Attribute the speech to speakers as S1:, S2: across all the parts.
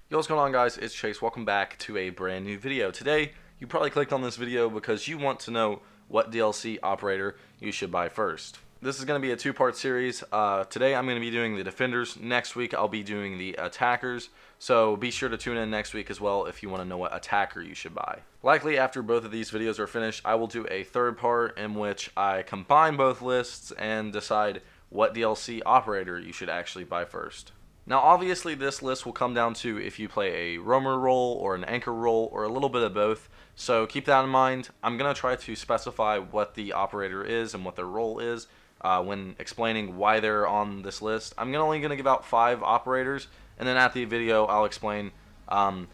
S1: Yo, what's going on, guys? It's Chase. Welcome back to a brand new video. Today, you probably clicked on this video because you want to know what DLC operator you should buy first. This is going to be a two-part series. Today, I'm going to be doing the defenders. Next week, I'll be doing the attackers. So be sure to tune in next week as well if you want to know what attacker you should buy. Likely, after both of these videos are finished, I will do a third part in which I combine both lists and decide what DLC operator you should actually buy first. Now, obviously, this list will come down to if you play a roamer role or an anchor role or a little bit of both. So keep that in mind. I'm going to try to specify what the operator is and what their role is when explaining why they're on this list. I'm only going to give out 5 operators, and then at the video, I'll explain, the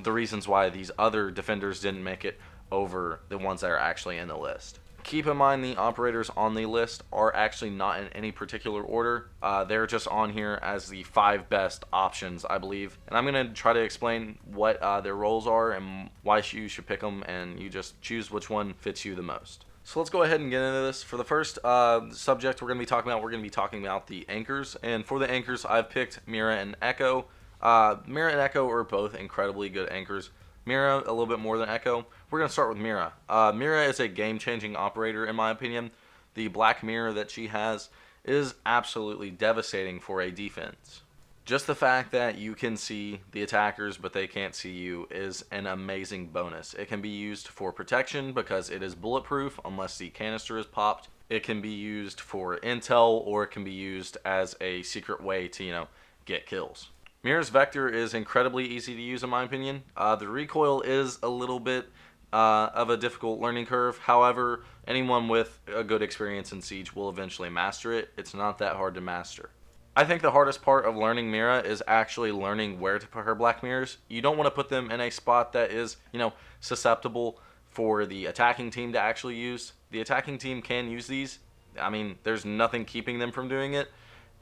S1: reasons why these other defenders didn't make it over the ones that are actually in the list. Keep in mind the operators on the list are actually not in any particular order. They're just on here as the 5 best options, I believe. And I'm going to try to explain what their roles are and why you should pick them, and you just choose which one fits you the most. So let's go ahead and get into this. For the first subject we're going to be talking about the anchors. And for the anchors, I've picked Mira and Echo. Mira and Echo are both incredibly good anchors. Mira a little bit more than Echo. We're going to start with Mira. Mira is a game-changing operator in my opinion. The black mirror that she has is absolutely devastating for a defense. Just the fact that you can see the attackers but they can't see you is an amazing bonus. It can be used for protection because it is bulletproof unless the canister is popped. It can be used for intel, or it can be used as a secret way to, get kills. Mira's Vector is incredibly easy to use in my opinion. The recoil is a little bit of a difficult learning curve. However, anyone with a good experience in Siege will eventually master it. It's not that hard to master. I think the hardest part of learning Mira is actually learning where to put her black mirrors. You don't want to put them in a spot that is, susceptible for the attacking team to actually use. The attacking team can use these. I mean, there's nothing keeping them from doing it.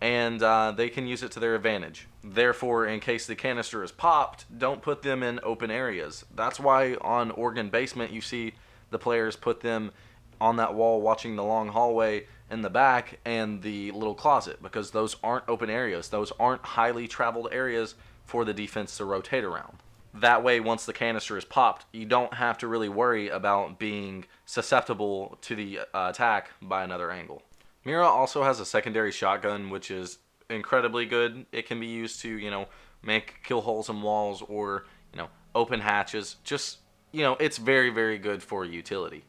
S1: And they can use it to their advantage. Therefore, in case the canister is popped, don't put them in open areas. That's why on Organ Basement you see the players put them on that wall watching the long hallway in the back and the little closet, because those aren't open areas. Those aren't highly traveled areas for the defense to rotate around. That way, once the canister is popped, you don't have to really worry about being susceptible to the attack by another angle. Mira also has a secondary shotgun, which is incredibly good. It can be used to, make kill holes in walls or, open hatches. Just, it's very, very good for utility.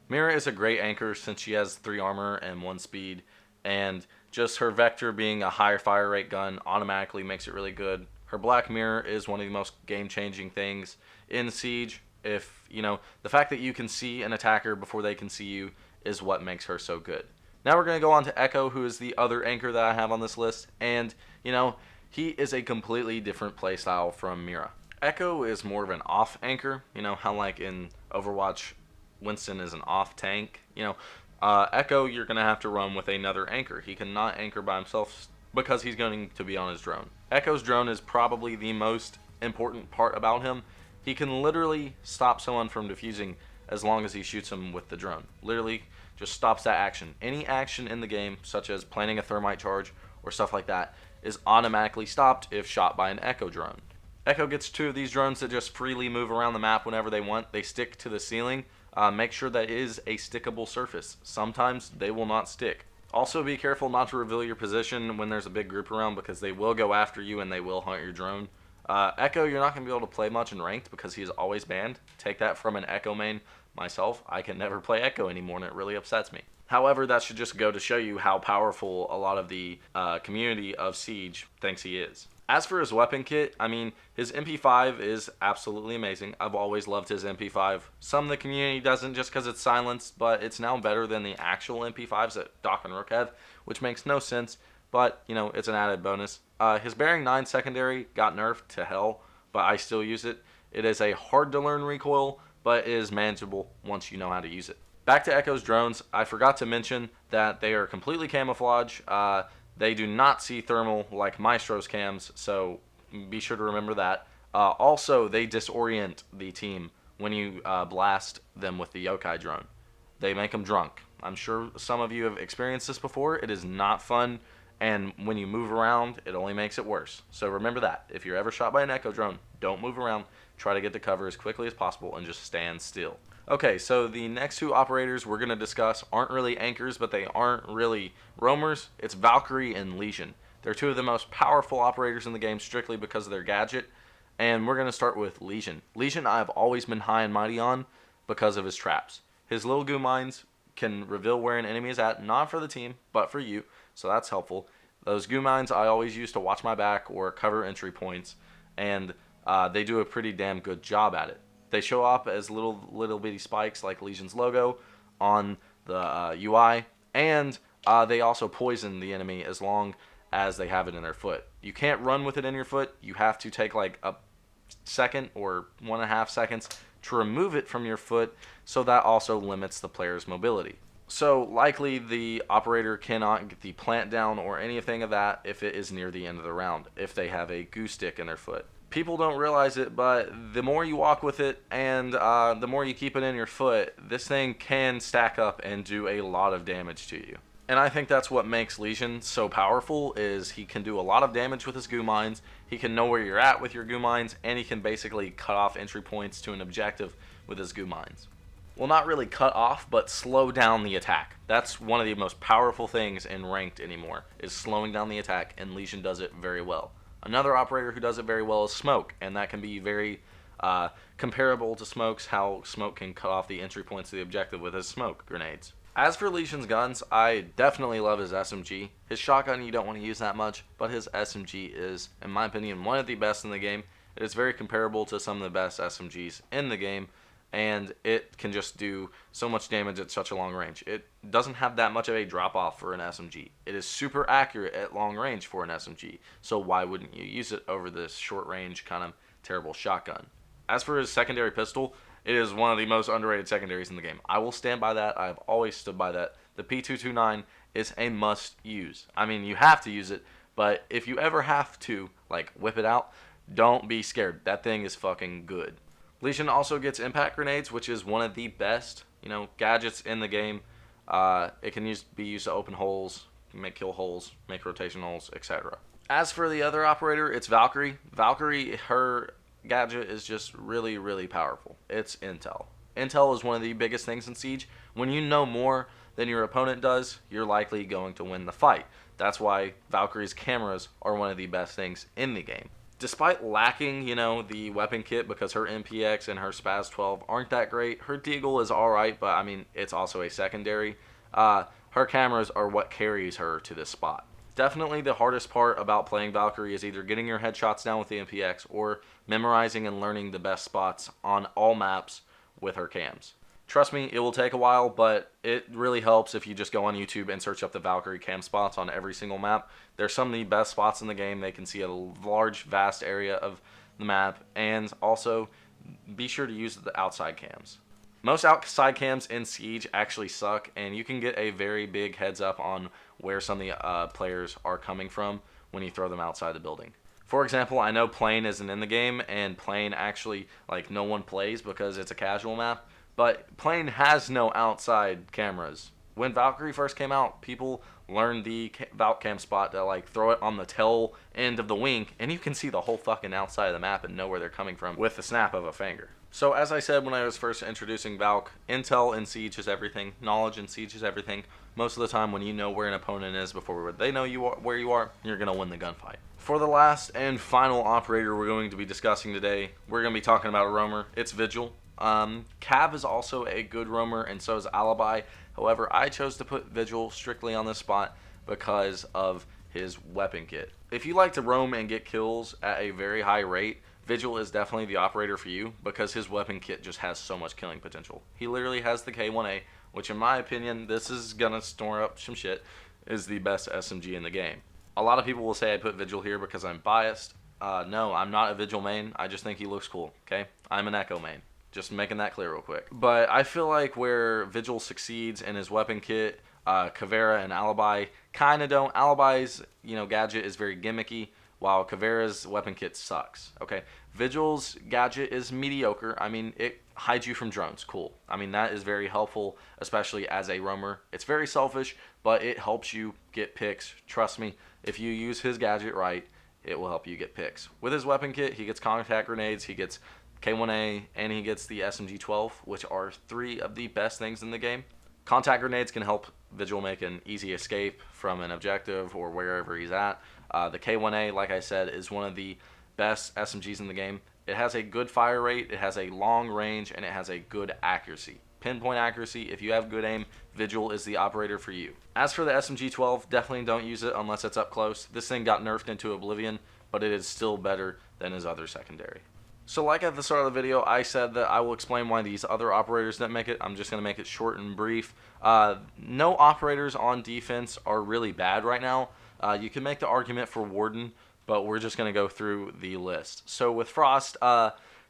S1: Mira is a great anchor since she has 3 armor and 1 speed, and just her Vector being a higher fire rate gun automatically makes it really good. Her black mirror is one of the most game-changing things in Siege. If, the fact that you can see an attacker before they can see you is what makes her so good. Now we're going to go on to Echo, who is the other anchor that I have on this list. And, he is a completely different playstyle from Mira. Echo is more of an off anchor. How like in Overwatch, Winston is an off tank. Echo, you're going to have to run with another anchor. He cannot anchor by himself because he's going to be on his drone. Echo's drone is probably the most important part about him. He can literally stop someone from defusing as long as he shoots him with the drone. Literally just stops that action. Any action in the game, such as planting a thermite charge or stuff like that, is automatically stopped if shot by an Echo drone. Echo gets 2 of these drones that just freely move around the map whenever they want. They stick to the ceiling. Make sure that it is a stickable surface. Sometimes they will not stick. Also be careful not to reveal your position when there's a big group around, because they will go after you and they will hunt your drone. Echo, you're not going to be able to play much in ranked because he is always banned. Take that from an Echo main. Myself, I can never play Echo anymore, and it really upsets me. However, that should just go to show you how powerful a lot of the community of Siege thinks he is. As for his weapon kit, his MP5 is absolutely amazing. I've always loved his MP5. Some of the community doesn't just because it's silenced, but it's now better than the actual MP5s that Doc and Rook have, which makes no sense, but, it's an added bonus. His Bearing 9 secondary got nerfed to hell, but I still use it. It is a hard-to-learn recoil, but it is manageable once you know how to use it. Back to Echo's drones, I forgot to mention that they are completely camouflage. They do not see thermal like Maestro's cams, so be sure to remember that. Also, they disorient the team when you blast them with the yokai drone. They make them drunk. I'm sure some of you have experienced this before. It is not fun, And when you move around, it only makes it worse. So remember that. If you're ever shot by an echo drone, don't move around. Try to get to cover as quickly as possible and just stand still. Okay, so the next two operators we're going to discuss aren't really anchors, but they aren't really roamers. It's Valkyrie and Lesion. They're two of the most powerful operators in the game strictly because of their gadget. And we're going to start with Lesion. Lesion I've always been high and mighty on because of his traps. His little goo mines can reveal where an enemy is at, not for the team, but for you. So that's helpful. Those goo mines I always use to watch my back or cover entry points, and they do a pretty damn good job at it. They show up as little bitty spikes like Legion's logo on the UI, and they also poison the enemy as long as they have it in their foot. You can't run with it in your foot. You have to take like a second or 1.5 seconds to remove it from your foot, so that also limits the player's mobility. So likely the operator cannot get the plant down or anything of that if it is near the end of the round, if they have a goo stick in their foot. People don't realize it, but the more you walk with it and the more you keep it in your foot, this thing can stack up and do a lot of damage to you. And I think that's what makes Lesion so powerful, is he can do a lot of damage with his goo mines, he can know where you're at with your goo mines, and he can basically cut off entry points to an objective with his goo mines. Well, not really cut off, but slow down the attack. That's one of the most powerful things in ranked anymore, is slowing down the attack, and Lesion does it very well. Another operator who does it very well is Smoke, and that can be very comparable to Smoke's, how Smoke can cut off the entry points to the objective with his smoke grenades. As for Lesion's guns, I definitely love his SMG. His shotgun you don't want to use that much, but his SMG is, in my opinion, one of the best in the game. It is very comparable to some of the best SMGs in the game, and it can just do so much damage at such a long range. It doesn't have that much of a drop off for an SMG. It is super accurate at long range for an SMG, so why wouldn't you use it over this short range kind of terrible shotgun? As for his secondary pistol, it is one of the most underrated secondaries in the game. I will stand by that. I have always stood by that. The P229 is a must use. I mean, you have to use it, but if you ever have to, like, whip it out, don't be scared. That thing is fucking good. Lesion also gets impact grenades, which is one of the best, gadgets in the game. It can be used to open holes, make kill holes, make rotation holes, etc. As for the other operator, it's Valkyrie. Valkyrie, her gadget is just really, really powerful. It's intel. Intel is one of the biggest things in Siege. When you know more than your opponent does, you're likely going to win the fight. That's why Valkyrie's cameras are one of the best things in the game. Despite lacking, the weapon kit, because her MPX and her Spaz 12 aren't that great, her Deagle is alright, but I mean, it's also a secondary. Her cameras are what carries her to this spot. Definitely the hardest part about playing Valkyrie is either getting your headshots down with the MPX or memorizing and learning the best spots on all maps with her cams. Trust me, it will take a while, but it really helps if you just go on YouTube and search up the Valkyrie cam spots on every single map. They're some of the best spots in the game. They can see a large, vast area of the map, and also be sure to use the outside cams. Most outside cams in Siege actually suck, and you can get a very big heads up on where some of the players are coming from when you throw them outside the building. For example, I know Plane isn't in the game, and Plane actually, no one plays because it's a casual map. But Plane has no outside cameras. When Valkyrie first came out, people learned the Valcam spot to throw it on the tail end of the wing, and you can see the whole fucking outside of the map and know where they're coming from with the snap of a finger. So as I said when I was first introducing Valk, intel in Siege is everything. Knowledge in Siege is everything. Most of the time when you know where an opponent is before they know where you are, you're going to win the gunfight. For the last and final operator we're going to be discussing today, we're going to be talking about a roamer. It's Vigil. Cav is also a good roamer, and so is Alibi. However, I chose to put Vigil strictly on this spot because of his weapon kit. If you like to roam and get kills at a very high rate, Vigil is definitely the operator for you because his weapon kit just has so much killing potential. He literally has the K1A, which in my opinion, this is gonna store up some shit, is the best SMG in the game. A lot of people will say I put Vigil here because I'm biased. No, I'm not a Vigil main. I just think he looks cool, okay? I'm an Echo main. Just making that clear real quick. But I feel like where Vigil succeeds in his weapon kit, Caveira and Alibi kind of don't. Alibi's, gadget is very gimmicky, while Caveira's weapon kit sucks. Okay, Vigil's gadget is mediocre. I mean, it hides you from drones. Cool. I mean, that is very helpful, especially as a roamer. It's very selfish, but it helps you get picks. Trust me, if you use his gadget right, it will help you get picks. With his weapon kit, he gets contact grenades, he gets K1A, and he gets the SMG-12, which are 3 of the best things in the game. Contact grenades can help Vigil make an easy escape from an objective or wherever he's at. The K1A, like I said, is one of the best SMGs in the game. It has a good fire rate, it has a long range, and it has a good accuracy. Pinpoint accuracy, if you have good aim, Vigil is the operator for you. As for the SMG-12, definitely don't use it unless it's up close. This thing got nerfed into oblivion, but it is still better than his other secondary. So like at the start of the video, I said that I will explain why these other operators didn't make it. I'm just going to make it short and brief. No operators on defense are really bad right now. You can make the argument for Warden, but we're just going to go through the list. So with Frost,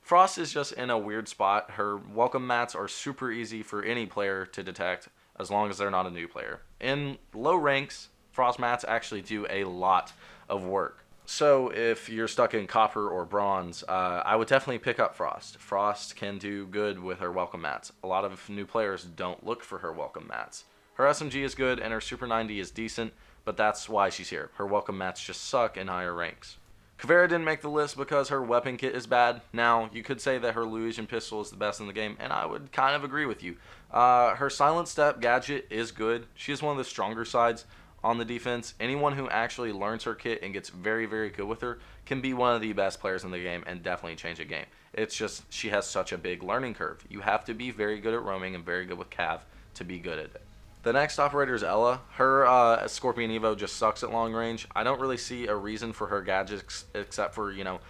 S1: Frost is just in a weird spot. Her welcome mats are super easy for any player to detect as long as they're not a new player. In low ranks, Frost mats actually do a lot of work. So if you're stuck in copper or bronze, I would definitely pick up Frost. Frost can do good with her welcome mats. A lot of new players don't look for her welcome mats. Her SMG is good and her Super 90 is decent, but that's why she's here. Her welcome mats just suck in higher ranks. Caveira didn't make the list because her weapon kit is bad. Now, you could say that her Lesion pistol is the best in the game, and I would kind of agree with you. Her Silent Step gadget is good. She is one of the stronger sides on the defense. Anyone who actually learns her kit and gets very, very good with her can be one of the best players in the game and definitely change a game. It's just she has such a big learning curve. You have to be very good at roaming and very good with Cav to be good at it. The next operator is Ella. Her Scorpion Evo just sucks at long range. I don't really see a reason for her gadgets except for, you know,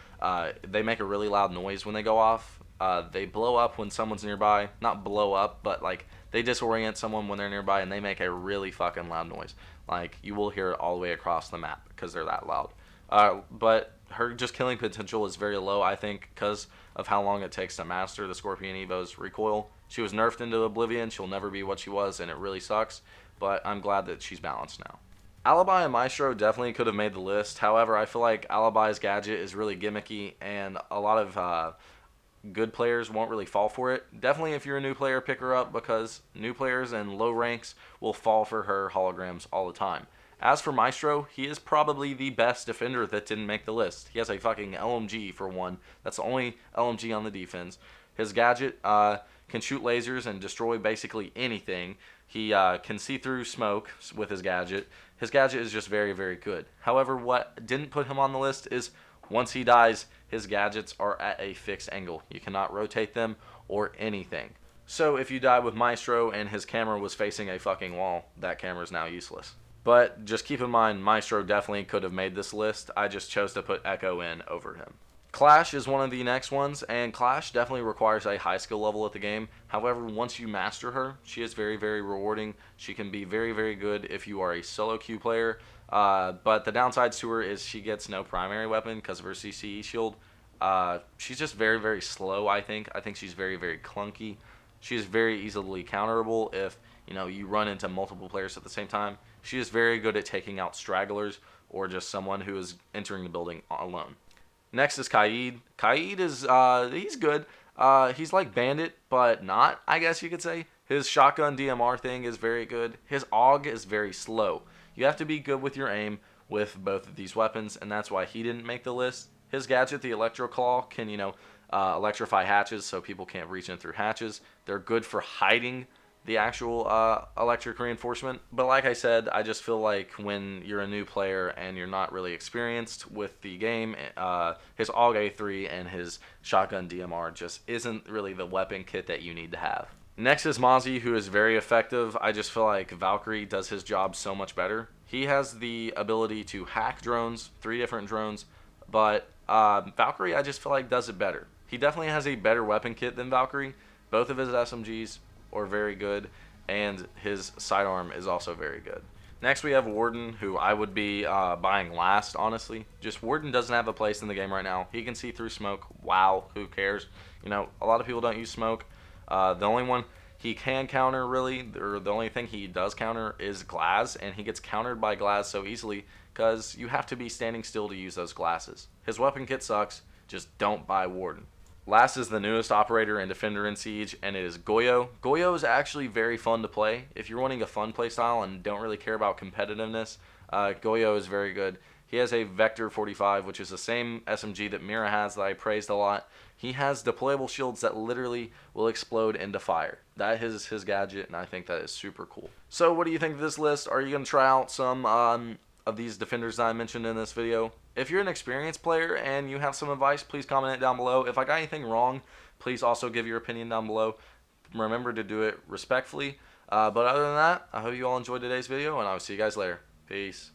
S1: they make a really loud noise when they go off. They blow up when someone's nearby. Not blow up, but like they disorient someone when they're nearby and they make a really fucking loud noise. Like you will hear it all the way across the map because they're that loud. But her just killing potential is very low, I think, because of how long it takes to master the Scorpion Evo's recoil. She was nerfed into oblivion. She'll never be what she was, and it really sucks. But I'm glad that she's balanced now. Alibi and Maestro definitely could have made the list. However, I feel like Alibi's gadget is really gimmicky, and a lot of good players won't really fall for it. Definitely if you're a new player, pick her up because new players and low ranks will fall for her holograms all the time. As for Maestro, he is probably the best defender that didn't make the list. He has a fucking LMG for one. That's the only LMG on the defense. His gadget can shoot lasers and destroy basically anything. He can see through smoke with his gadget. His gadget is just very, very good. However, what didn't put him on the list is once he dies, his gadgets are at a fixed angle. You cannot rotate them or anything. So if you die with Maestro and his camera was facing a fucking wall, that camera is now useless. But just keep in mind, Maestro definitely could have made this list. I just chose to put Echo in over him. Clash is one of the next ones, and Clash definitely requires a high skill level at the game. However, once you master her, she is very, very rewarding. She can be very, very good if you are a solo queue player. But the downsides to her is she gets no primary weapon because of her CCE shield. She's just very, very slow, I think. I think she's very, very clunky. She is very easily counterable if you run into multiple players at the same time. She is very good at taking out stragglers or just someone who is entering the building alone. Next is Kaid. Kaid is, he's good. He's like Bandit, but not, I guess you could say. His shotgun DMR thing is very good. His AUG is very slow. You have to be good with your aim with both of these weapons, and that's why he didn't make the list. His gadget, the Electro Claw, can, electrify hatches so people can't reach in through hatches. They're good for hiding the actual electric reinforcement. But like I said, I just feel like when you're a new player and you're not really experienced with the game, his AUG A3 and his shotgun DMR just isn't really the weapon kit that you need to have. Next is Mozzie, who is very effective. I just feel like Valkyrie does his job so much better. He has the ability to hack drones, 3 different drones, but Valkyrie I just feel like does it better. He definitely has a better weapon kit than Valkyrie. Both of his SMGs are very good, and his sidearm is also very good. Next we have Warden, who I would be buying last, honestly. Just Warden doesn't have a place in the game right now. He can see through smoke. Wow, who cares? A lot of people don't use smoke. The only one He can counter really, or the only thing he does counter is glass, and he gets countered by glass so easily because you have to be standing still to use those glasses. His weapon kit sucks, just don't buy Warden. Last is the newest operator and defender in Siege, and it is Goyo. Goyo is actually very fun to play. If you're wanting a fun playstyle and don't really care about competitiveness, Goyo is very good. He has a Vector 45, which is the same SMG that Mira has that I praised a lot. He has deployable shields that literally will explode into fire. That is his gadget, and I think that is super cool. So what do you think of this list? Are you going to try out some of these defenders that I mentioned in this video? If you're an experienced player and you have some advice, please comment it down below. If I got anything wrong, please also give your opinion down below. Remember to do it respectfully. But other than that, I hope you all enjoyed today's video, and I will see you guys later. Peace.